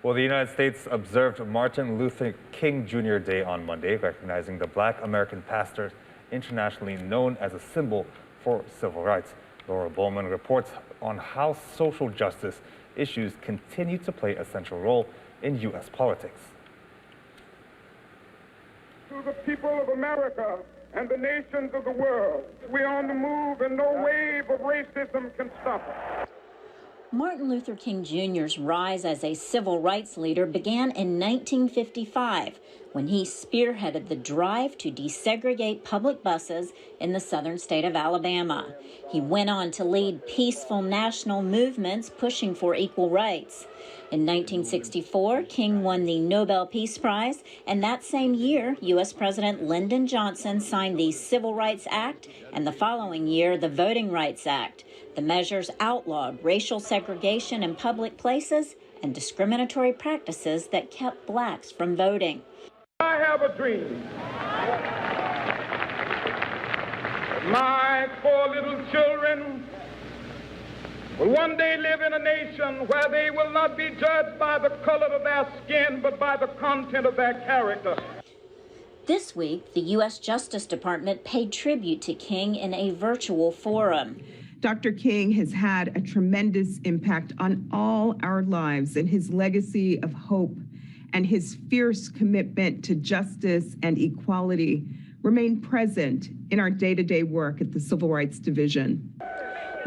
Well, the United States observed Martin Luther King Jr. Day on Monday, recognizing the Black American pastor internationally known as a symbol for civil rights. Laura Bowman reports on how social justice issues continue to play a central role in U.S. politics. To the people of America and the nations of the world, we're on the move and no wave of racism can stop us. Martin Luther King Jr.'s rise as a civil rights leader began in 1955 when he spearheaded the drive to desegregate public buses in the southern state of Alabama. He went on to lead peaceful national movements pushing for equal rights. In 1964, King won the Nobel Peace Prize, and that same year, U.S. President Lyndon Johnson signed the Civil Rights Act, and the following year, the Voting Rights Act. The measures outlawed racial segregation in public places and discriminatory practices that kept blacks from voting. I have a dream. My 4 little children will one day live in a nation where they will not be judged by the color of their skin, but by the content of their character. This week, the U.S. Justice Department paid tribute to King in a virtual forum. Dr. King has had a tremendous impact on all our lives, and his legacy of hope and his fierce commitment to justice and equality remain present in our day-to-day work at the Civil Rights Division.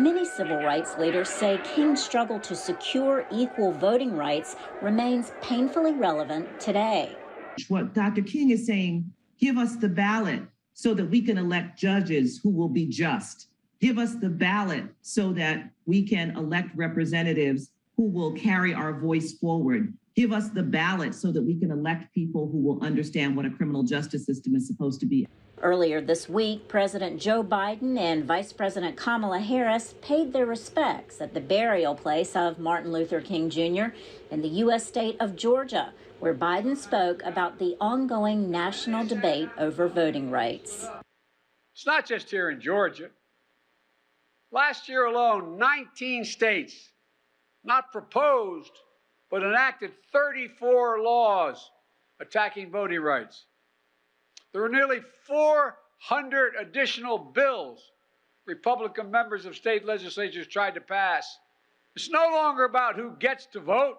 Many civil rights leaders say King's struggle to secure equal voting rights remains painfully relevant today. What Dr. King is saying, give us the ballot so that we can elect judges who will be just. Give us the ballot so that we can elect representatives who will carry our voice forward. Give us the ballot so that we can elect people who will understand what a criminal justice system is supposed to be. Earlier this week, President Joe Biden and Vice President Kamala Harris paid their respects at the burial place of Martin Luther King Jr. in the U.S. state of Georgia, where Biden spoke about the ongoing national debate over voting rights. It's not just here in Georgia. Last year alone, 19 states not proposed, but enacted 34 laws attacking voting rights. There were nearly 400 additional bills Republican members of state legislatures tried to pass. It's no longer about who gets to vote.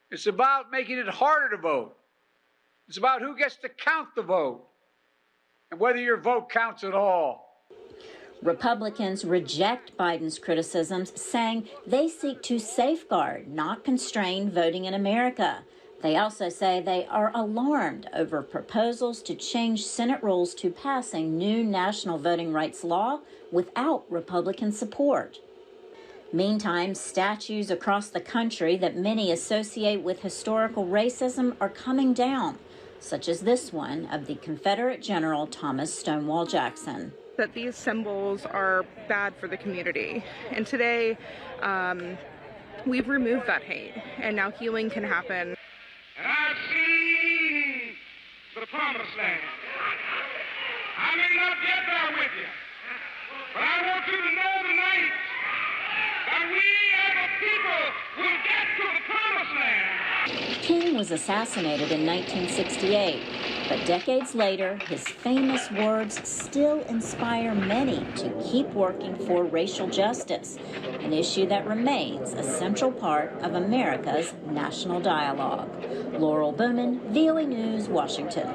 It's about making it harder to vote. It's about who gets to count the vote and whether your vote counts at all. Republicans reject Biden's criticisms, saying they seek to safeguard, not constrain, voting in America. They also say they are alarmed over proposals to change Senate rules to pass a new national voting rights law without Republican support. Meantime, statues across the country that many associate with historical racism are coming down, such as this one of the Confederate General Thomas Stonewall Jackson. That these symbols are bad for the community. And today, we've removed that hate, and now healing can happen. And I've seen the promised land. I may not get there with you, but I want you to know tonight that we as a people will get to the promised land. King was assassinated in 1968, but decades later, his famous words still inspire many to keep working for racial justice, an issue that remains a central part of America's national dialogue. Laurel Bowman, VOA News, Washington.